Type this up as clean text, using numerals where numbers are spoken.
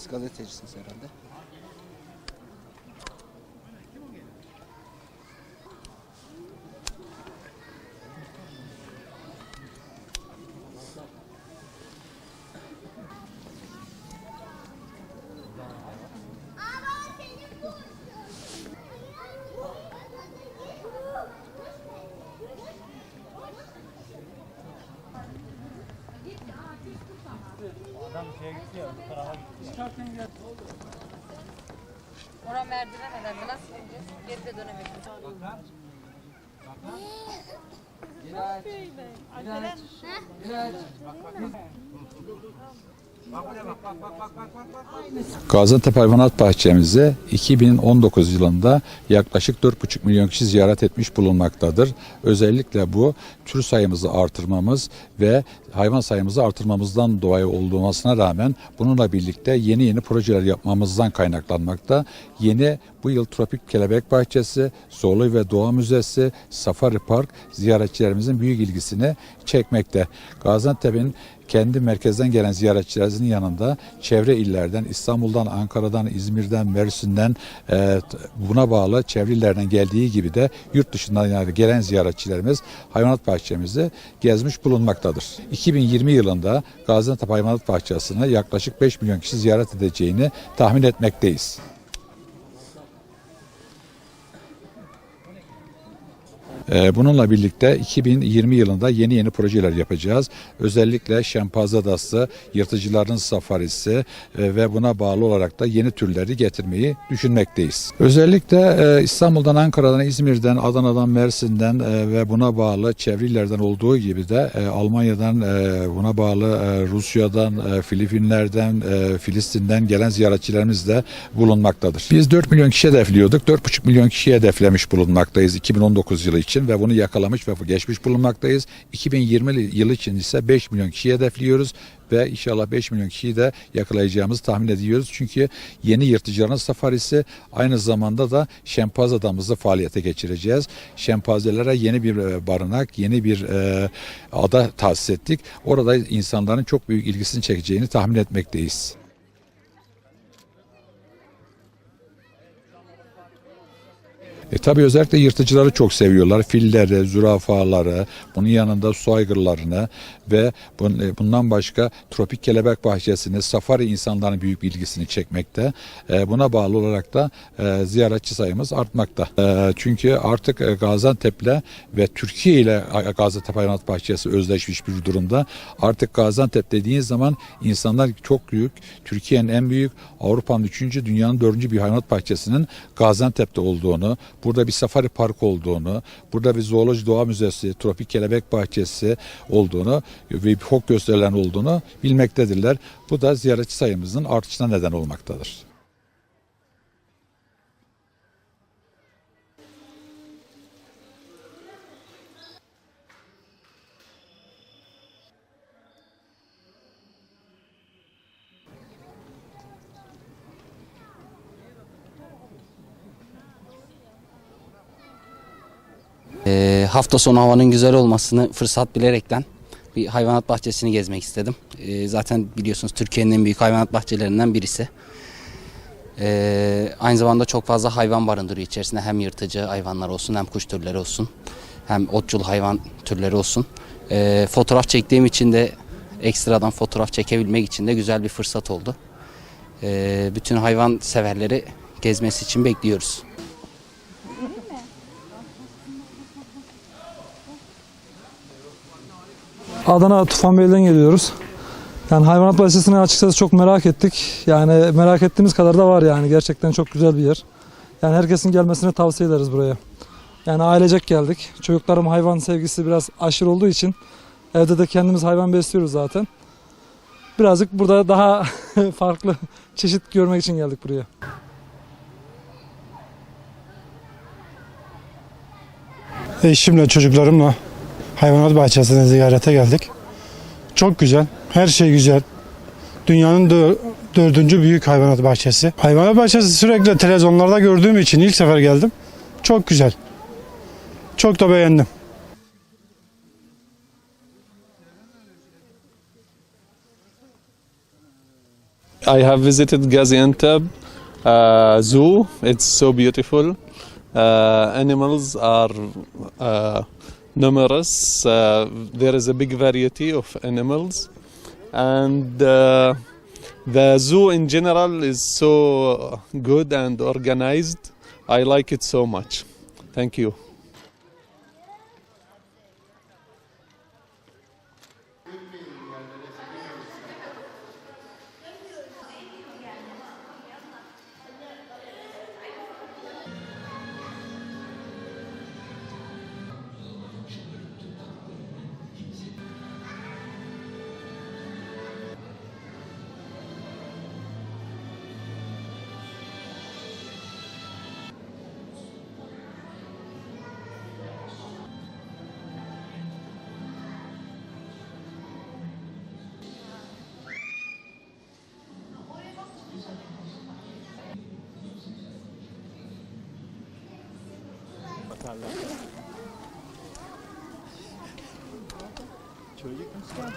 Siz gazetecisiniz herhalde. Adam şeye gitti ya, bu tarafa gitti ya. Oraya merdiven herhalde. Nasıl gideceğiz? Geri de dönemeyiz. Gaziantep Hayvanat Bahçemizi 2019 yılında yaklaşık 4,5 milyon kişi ziyaret etmiş bulunmaktadır. Özellikle bu tür sayımızı artırmamız ve hayvan sayımızı artırmamızdan dolayı olmasına rağmen bununla birlikte yeni projeler yapmamızdan kaynaklanmakta. Bu yıl Tropik Kelebek Bahçesi, Zorlu ve Doğa Müzesi, Safari Park ziyaretçilerimizin büyük ilgisini çekmekte. Gaziantep'in kendi merkezden gelen ziyaretçilerimizin yanında çevre illerden, İstanbul'dan, Ankara'dan, İzmir'den, Mersin'den buna bağlı çevre illerden geldiği gibi de yurt dışından gelen ziyaretçilerimiz hayvanat bahçemizi gezmiş bulunmaktadır. 2020 yılında Gaziantep Hayvanat Bahçesi'ne yaklaşık 5 milyon kişi ziyaret edeceğini tahmin etmekteyiz. Bununla birlikte 2020 yılında yeni projeler yapacağız. Özellikle Şempanze Adası, yırtıcıların safarisi ve buna bağlı olarak da yeni türleri getirmeyi düşünmekteyiz. Özellikle İstanbul'dan, Ankara'dan, İzmir'den, Adana'dan, Mersin'den ve buna bağlı çevre illerden olduğu gibi de Almanya'dan, buna bağlı Rusya'dan, Filipinler'den, Filistin'den gelen ziyaretçilerimiz de bulunmaktadır. Biz 4 milyon kişi hedefliyorduk. 4,5 milyon kişiyi hedeflemiş bulunmaktayız 2019 yılı için ve bunu yakalamış ve geçmiş bulunmaktayız. 2020 yılı için ise 5 milyon kişiyi hedefliyoruz ve inşallah 5 milyon kişiyi de yakalayacağımızı tahmin ediyoruz. Çünkü yeni yırtıcıların safarisi, aynı zamanda da Şempanze Adamızı faaliyete geçireceğiz. Şempanzelere yeni bir barınak, yeni bir ada tahsis ettik. Orada insanların çok büyük ilgisini çekeceğini tahmin etmekteyiz. Tabii özellikle yırtıcıları çok seviyorlar. Filleri, zürafaları, bunun yanında su aygırlarını ve bundan başka Tropik Kelebek Bahçesi'ni, safari insanların büyük ilgisini çekmekte. Buna bağlı olarak da ziyaretçi sayımız artmakta. Çünkü artık Gaziantep'le ve Türkiye ile Gaziantep Hayvanat Bahçesi özleşmiş bir durumda. Artık Gaziantep dediğiniz zaman insanlar çok büyük, Türkiye'nin en büyük, Avrupa'nın 3. dünyanın 4. bir hayvanat bahçesinin Gaziantep'te olduğunu, burada bir safari park olduğunu, burada bir zooloji doğa müzesi, tropik kelebek bahçesi olduğunu ve bir hok gösterilen olduğunu bilmektedirler. Bu da ziyaretçi sayımızın artışına neden olmaktadır. Hafta sonu havanın güzel olmasını fırsat bilerekten bir hayvanat bahçesini gezmek istedim. Zaten biliyorsunuz Türkiye'nin en büyük hayvanat bahçelerinden birisi. Aynı zamanda çok fazla hayvan barındırıyor içerisinde. Hem yırtıcı hayvanlar olsun, hem kuş türleri olsun, hem otçul hayvan türleri olsun. Fotoğraf çektiğim için de ekstradan fotoğraf çekebilmek için de güzel bir fırsat oldu. Bütün hayvan severleri gezmesi için bekliyoruz. Adana Tufanbeyli'den geliyoruz. Yani hayvanat bahçesini açıkçası çok merak ettik. Yani merak ettiğimiz kadar da var yani. Gerçekten çok güzel bir yer. Yani herkesin gelmesini tavsiye ederiz buraya. Yani ailecek geldik. Çocuklarım hayvan sevgisi biraz aşırı olduğu için evde de kendimiz hayvan besliyoruz zaten. Birazcık burada daha farklı çeşit görmek için geldik buraya. Eşimle çocuklarımla hayvanat bahçesine ziyarete geldik. Çok güzel, her şey güzel. Dünyanın dördüncü büyük hayvanat bahçesi. Hayvanat bahçesi sürekli televizyonlarda gördüğüm için ilk sefer geldim. Çok güzel. Çok da beğendim. I have visited Gaziantep zoo. It's so beautiful. Animals are numerous. There is a big variety of animals, and the zoo in general is so good and organized. I like it so much. Thank you. Çocuk musun?